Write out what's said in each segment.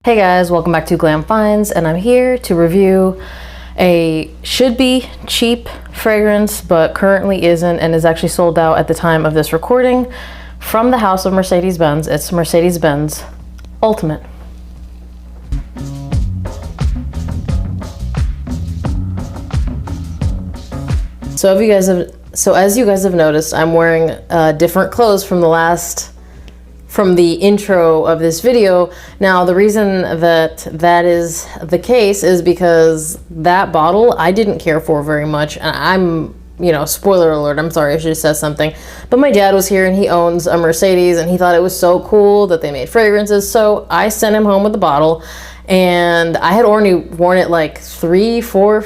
Hey guys, welcome back to Glam Finds, and I'm here to review a should-be cheap fragrance, but currently isn't and is actually sold out at the time of this recording from the house of Mercedes-Benz. It's Mercedes-Benz Ultimate. So as you guys have noticed, I'm wearing different clothes from the intro of this video. Now, the reason that is the case is because that bottle I didn't care for very much. And spoiler alert, I'm sorry, I should have said something. But my dad was here and he owns a Mercedes and he thought it was so cool that they made fragrances. So I sent him home with the bottle, and I had already worn it like 3, 4,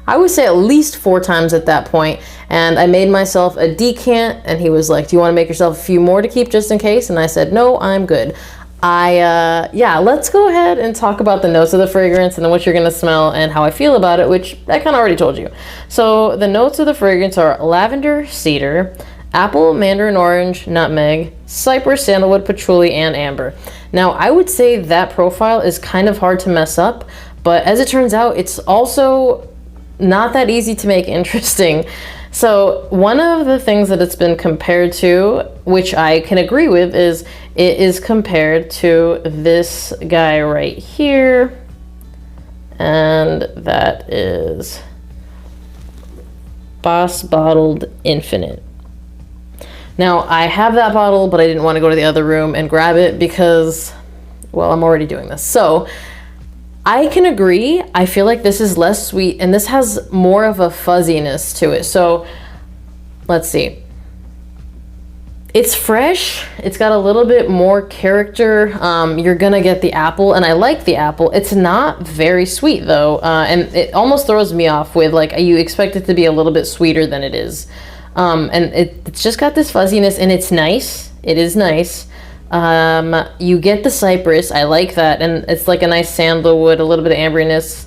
I would say at least 4 times at that point. And I made myself a decant, and he was like, do you want to make yourself a few more to keep just in case? And I said, no, I'm good. Let's go ahead and talk about the notes of the fragrance and then what you're going to smell and how I feel about it, which I kind of already told you. So the notes of the fragrance are lavender, cedar, apple, mandarin orange, nutmeg, cypress, sandalwood, patchouli, and amber. Now, I would say that profile is kind of hard to mess up, but as it turns out, it's also not that easy to make interesting. So one of the things that it's been compared to, which I can agree with, is it is compared to this guy right here, and that is Boss Bottled Infinite. Now, I have that bottle, but I didn't want to go to the other room and grab it because, well, I'm already doing this. So I can agree. I feel like this is less sweet and this has more of a fuzziness to it. So let's see. It's fresh. It's got a little bit more character. You're gonna get the apple, and I like the apple. It's not very sweet though, and it almost throws me off with, like, you expect it to be a little bit sweeter than it is. And it's just got this fuzziness, and it's nice. It is nice. You get the cypress. I like that, and it's like a nice sandalwood, a little bit of amberiness.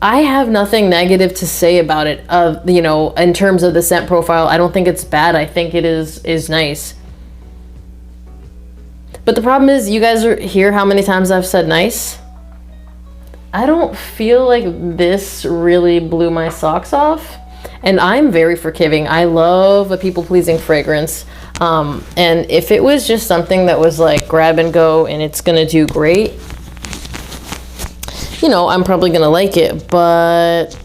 I have nothing negative to say about it. In terms of the scent profile, I don't think it's bad. I think it is nice. But the problem is, you guys hear how many times I've said nice. I don't feel like this really blew my socks off, and I'm very forgiving. I love a people-pleasing fragrance. And if it was just something that was like grab and go and it's gonna do great, I'm probably gonna like it. But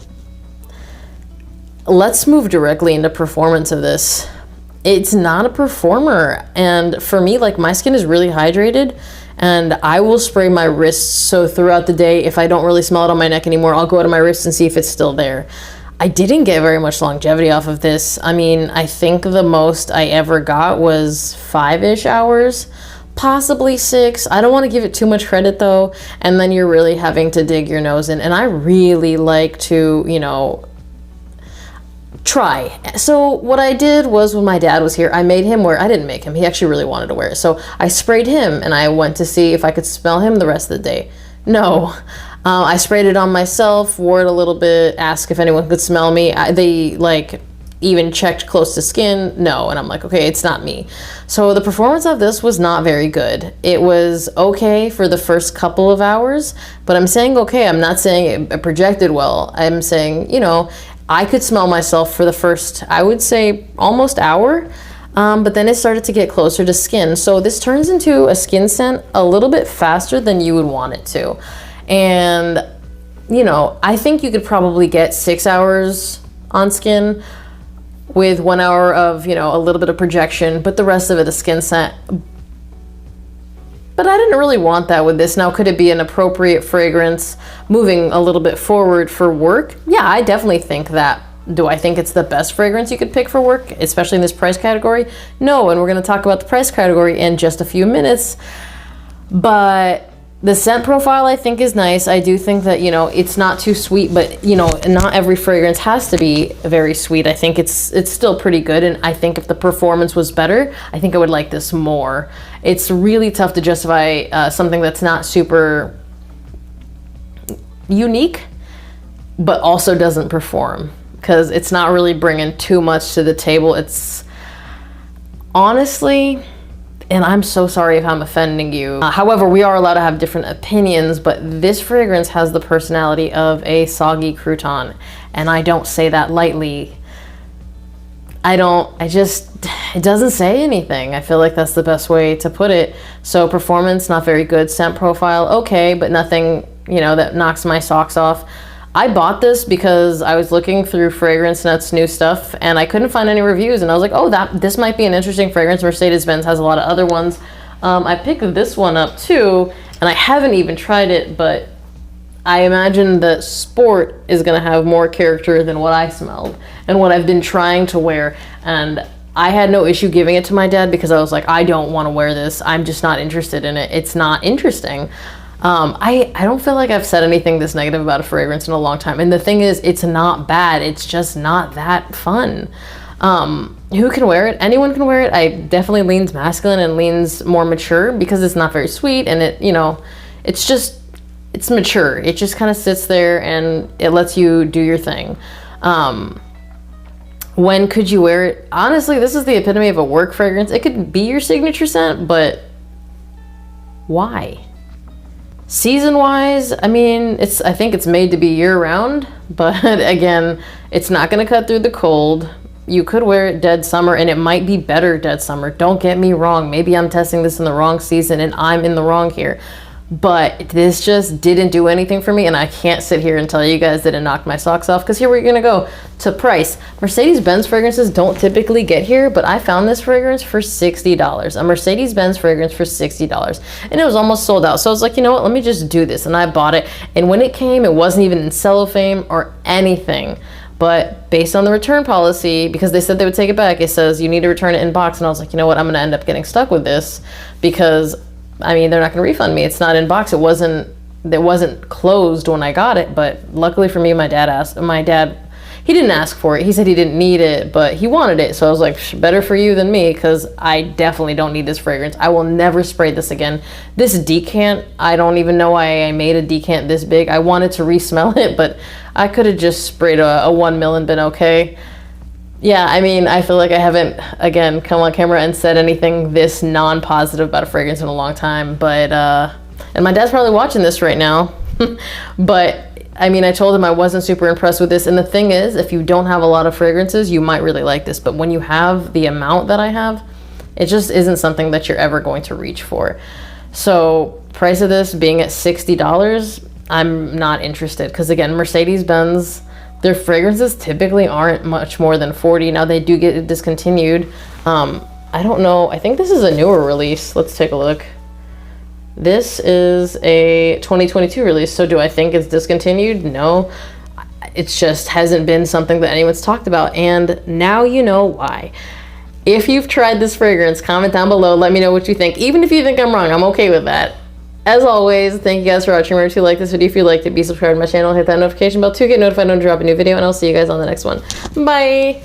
let's move directly into performance of this. It's not a performer, and for me, like, my skin is really hydrated, and I will spray my wrists. So throughout the day, if I don't really smell it on my neck anymore, I'll go to my wrist and see if it's still there. I didn't get very much longevity off of this. I mean, I think the most I ever got was 5-ish hours, possibly 6. I don't want to give it too much credit though, and then you're really having to dig your nose in. And I really like to, try. So what I did was, when my dad was here, I made him wear, I didn't make him, he actually really wanted to wear it. So I sprayed him, and I went to see if I could smell him the rest of the day. No. I sprayed it on myself, wore it a little bit, asked if anyone could smell me. They even checked close to skin. No. And I'm like, okay, it's not me. So the performance of this was not very good. It was okay for the first couple of hours, but I'm saying okay. I'm not saying it projected well. I'm saying, I could smell myself for the first, I would say, almost hour. But then it started to get closer to skin. So this turns into a skin scent a little bit faster than you would want it to. And, I think you could probably get 6 hours on skin with 1 hour of, a little bit of projection, but the rest of it is skin scent. But I didn't really want that with this. Now, could it be an appropriate fragrance moving a little bit forward for work? Yeah, I definitely think that. Do I think it's the best fragrance you could pick for work, especially in this price category? No, and we're going to talk about the price category in just a few minutes. But the scent profile, I think, is nice. I do think that, it's not too sweet, but, not every fragrance has to be very sweet. I think it's still pretty good, and I think if the performance was better, I think I would like this more. It's really tough to justify something that's not super unique, but also doesn't perform, because it's not really bringing too much to the table. It's honestly, And I'm so sorry if I'm offending you. However, we are allowed to have different opinions, but this fragrance has the personality of a soggy crouton. And I don't say that lightly. It doesn't say anything. I feel like that's the best way to put it. So performance, not very good. Scent profile, okay, but nothing, you know, that knocks my socks off. I bought this because I was looking through Fragrance Net's new stuff and I couldn't find any reviews, and I was like, oh, this might be an interesting fragrance. Mercedes-Benz has a lot of other ones. I picked this one up too, and I haven't even tried it, but I imagine that Sport is gonna have more character than what I smelled and what I've been trying to wear. And I had no issue giving it to my dad because I was like, I don't want to wear this. I'm just not interested in it. It's not interesting. I don't feel like I've said anything this negative about a fragrance in a long time. And the thing is, it's not bad. It's just not that fun. Who can wear it? Anyone can wear it. I definitely leans masculine and leans more mature because it's not very sweet, and it, you know, it's mature. It just kind of sits there and it lets you do your thing. When could you wear it? Honestly, this is the epitome of a work fragrance. It could be your signature scent, but why? Season-wise, I mean, I think it's made to be year-round, but again, it's not going to cut through the cold. You could wear it dead summer, and it might be better dead summer. Don't get me wrong. Maybe I'm testing this in the wrong season, and I'm in the wrong here. But this just didn't do anything for me, and I can't sit here and tell you guys that it knocked my socks off, because here we're going to go to price. Mercedes-Benz fragrances don't typically get here, but I found this fragrance for $60. A Mercedes-Benz fragrance for $60. And it was almost sold out. So I was like, you know what, let me just do this. And I bought it. And when it came, it wasn't even in cellophane or anything. But based on the return policy, because they said they would take it back, it says you need to return it in box. And I was like, you know what, I'm going to end up getting stuck with this because, I mean, they're not going to refund me. It's not in box. It wasn't closed when I got it. But luckily for me, my dad, he didn't ask for it. He said he didn't need it, but he wanted it. So I was like, better for you than me, because I definitely don't need this fragrance. I will never spray this again. This decant, I don't even know why I made a decant this big. I wanted to re-smell it, but I could have just sprayed a 1 ml and been okay. Yeah, I mean, I feel like I haven't, again, come on camera and said anything this non-positive about a fragrance in a long time. But, and my dad's probably watching this right now. But, I mean, I told him I wasn't super impressed with this. And the thing is, if you don't have a lot of fragrances, you might really like this. But when you have the amount that I have, it just isn't something that you're ever going to reach for. So, price of this being at $60, I'm not interested. Because, again, Mercedes-Benz, their fragrances typically aren't much more than 40. Now they do get discontinued. I don't know. I think this is a newer release. Let's take a look. This is a 2022 release. So do I think it's discontinued? No. It just hasn't been something that anyone's talked about. And now you know why. If you've tried this fragrance, comment down below. Let me know what you think. Even if you think I'm wrong, I'm okay with that. As always, thank you guys for watching. Remember to like this video if you liked it. Be subscribed to my channel. Hit that notification bell to get notified when I drop a new video. And I'll see you guys on the next one. Bye!